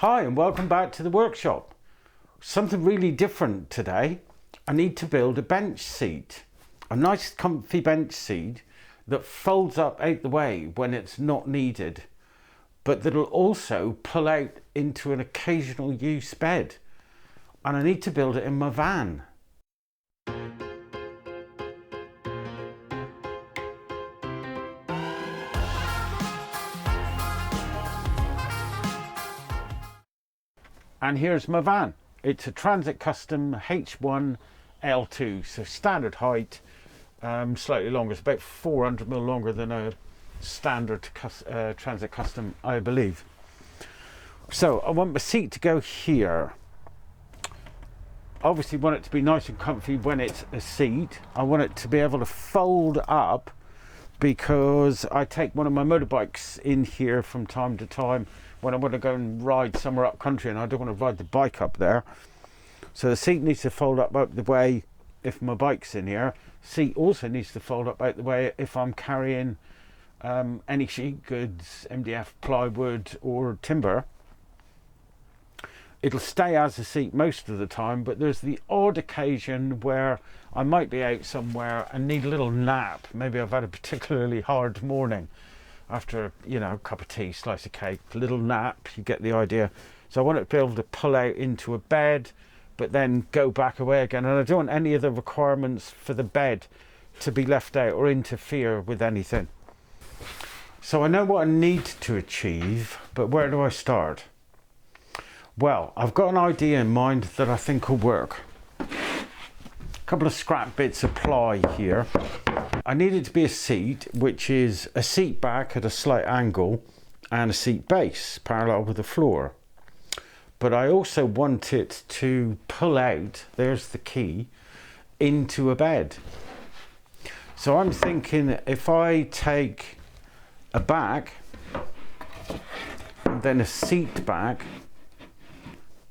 Hi and welcome back to the workshop. Something really different today. I need to build a bench seat. A nice comfy bench seat that folds up out the way when it's not needed, but that'll also pull out into an occasional use bed. And I need to build it in my van. And here's my van. It's a Transit Custom H1 L2, so standard height, slightly longer. It's about 400mm longer than a standard Transit Custom, I believe. So I want my seat to go here. Obviously want it to be nice and comfy when it's a seat. I want it to be able to fold up because I take one of my motorbikes in here from time to time when I want to go and ride somewhere up country, and I don't want to ride the bike up there. So the seat needs to fold up out the way if my bike's in here. Seat also needs to fold up out the way if I'm carrying any sheet goods, MDF, plywood or timber. It'll stay as a seat most of the time, but there's the odd occasion where I might be out somewhere and need a little nap. Maybe I've had a particularly hard morning after, you know, a cup of tea, slice of cake, a little nap, you get the idea. So I want it to be able to pull out into a bed, but then go back away again. And I don't want any of the requirements for the bed to be left out or interfere with anything. So I know what I need to achieve, but where do I start? Well, I've got an idea in mind that I think will work. A couple of scrap bits apply here. I need it to be a seat, which is a seat back at a slight angle and a seat base parallel with the floor. But I also want it to pull out, there's the key, into a bed. So I'm thinking if I take a back and then a seat back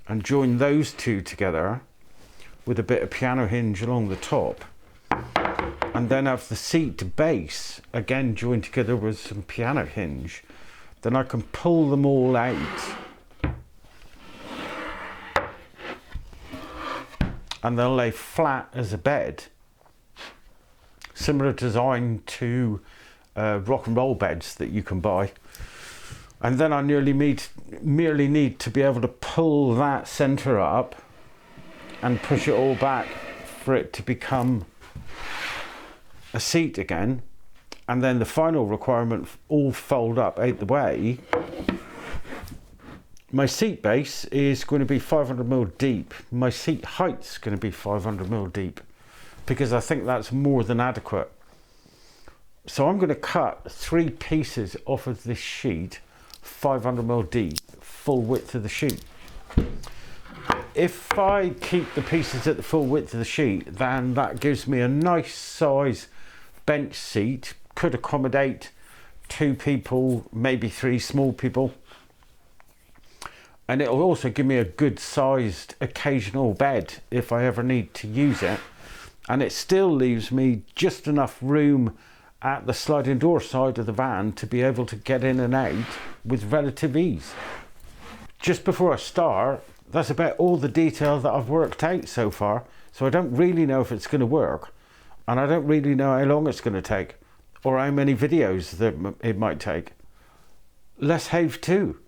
and join those two together with a bit of piano hinge along the top, and then have the seat base again joined together with some piano hinge, then I can pull them all out and they'll lay flat as a bed. Similar design to rock and roll beds that you can buy. And then I merely need to be able to pull that center up and push it all back for it to become a seat again. And then the final requirement, all fold up out the way. My seat base is going to be 500mm deep. My seat height's going to be 500mm deep because I think that's more than adequate. So I'm going to cut 3 pieces off of this sheet, 500mm deep, full width of the sheet. If I keep the pieces at the full width of the sheet, then that gives me a nice size bench seat, could accommodate 2 people, maybe 3 small people. And it'll also give me a good sized occasional bed if I ever need to use it. And it still leaves me just enough room at the sliding door side of the van to be able to get in and out with relative ease. Just before I start, that's about all the detail that I've worked out so far. So I don't really know if it's going to work, and I don't really know how long it's going to take or how many videos that it might take. Let's have to.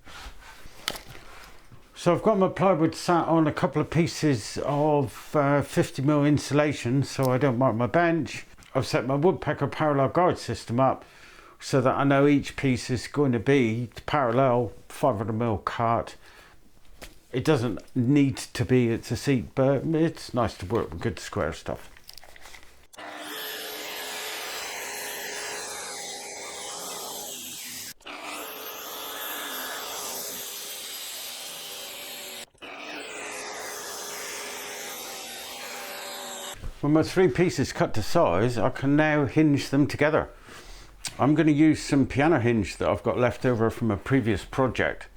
So I've got my plywood sat on a couple of pieces of 50mm insulation so I don't mark my bench. I've set my woodpecker parallel guide system up so that I know each piece is going to be parallel 500mm cut. It doesn't need to be, it's a seat, but it's nice to work with good square stuff. When my 3 pieces cut to size, I can now hinge them together. I'm going to use some piano hinge that I've got left over from a previous project.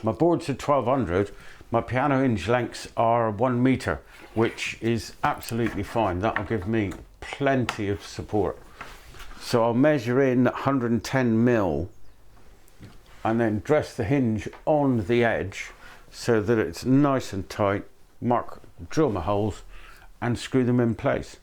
My boards are 1200, my piano hinge lengths are 1 meter, which is absolutely fine. That'll give me plenty of support. So I'll measure in 110mm and then dress the hinge on the edge so that it's nice and tight, drill my holes and screw them in place.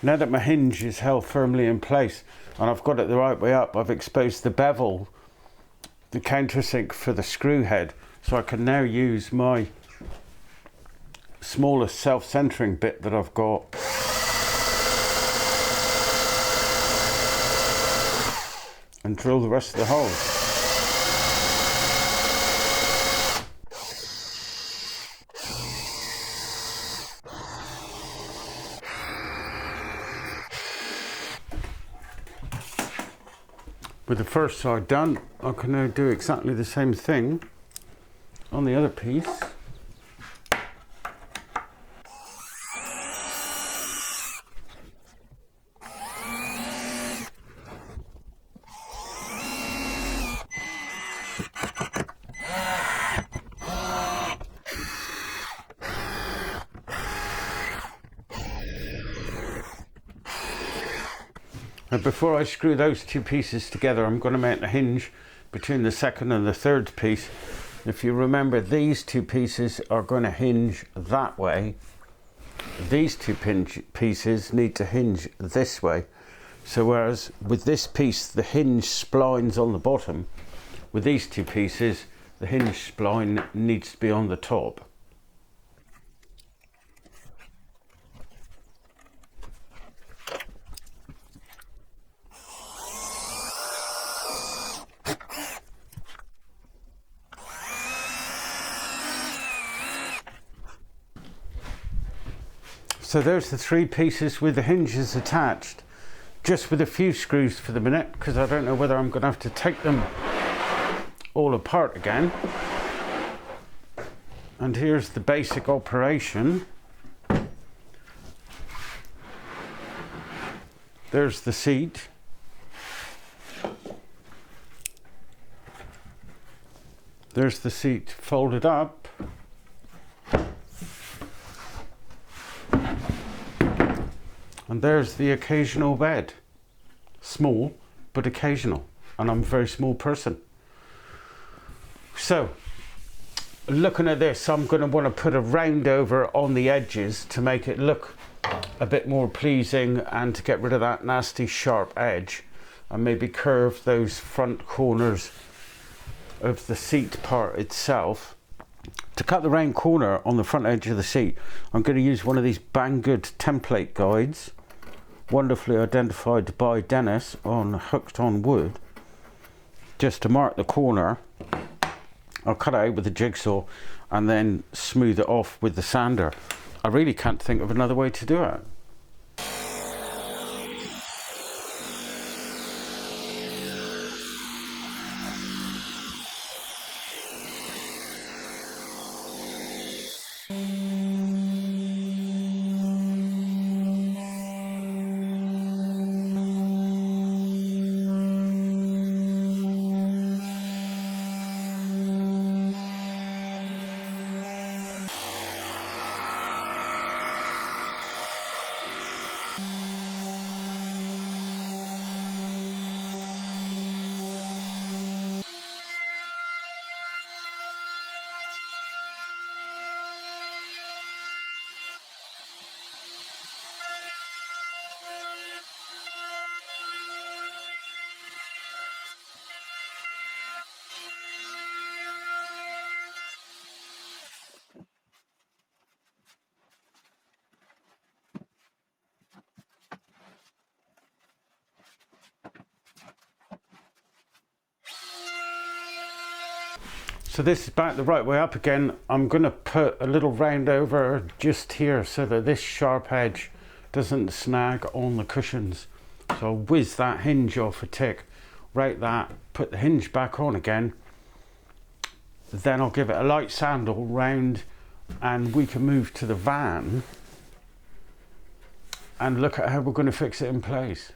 Now that my hinge is held firmly in place and I've got it the right way up, I've exposed the bevel, the countersink for the screw head, so I can now use my smallest self-centering bit that I've got and drill the rest of the holes. With the first side done, I can now do exactly the same thing on the other piece. Now before I screw those two pieces together, I'm going to make a hinge between the second and the third piece. If you remember, these two pieces are going to hinge that way. These two pieces need to hinge this way. So whereas with this piece, the hinge splines on the bottom, with these two pieces, the hinge spline needs to be on the top. So there's the three pieces with the hinges attached, just with a few screws for the minute, because I don't know whether I'm going to have to take them all apart again. And here's the basic operation. There's the seat. There's the seat folded up. And there's the occasional bed. Small, but occasional. And I'm a very small person. So, looking at this, I'm going to want to put a round over on the edges to make it look a bit more pleasing and to get rid of that nasty sharp edge. And maybe curve those front corners of the seat part itself. To cut the round corner on the front edge of the seat, I'm going to use one of these Banggood template guides, wonderfully identified by Dennis on Hooked on Wood, just to mark the corner. I'll cut it out with a jigsaw and then smooth it off with the sander. I really can't think of another way to do it. So this is back the right way up again. I'm going to put a little round over just here so that this sharp edge doesn't snag on the cushions. So I'll whiz that hinge off a tick, right that, put the hinge back on again. Then I'll give it a light sand all round and we can move to the van and look at how we're going to fix it in place.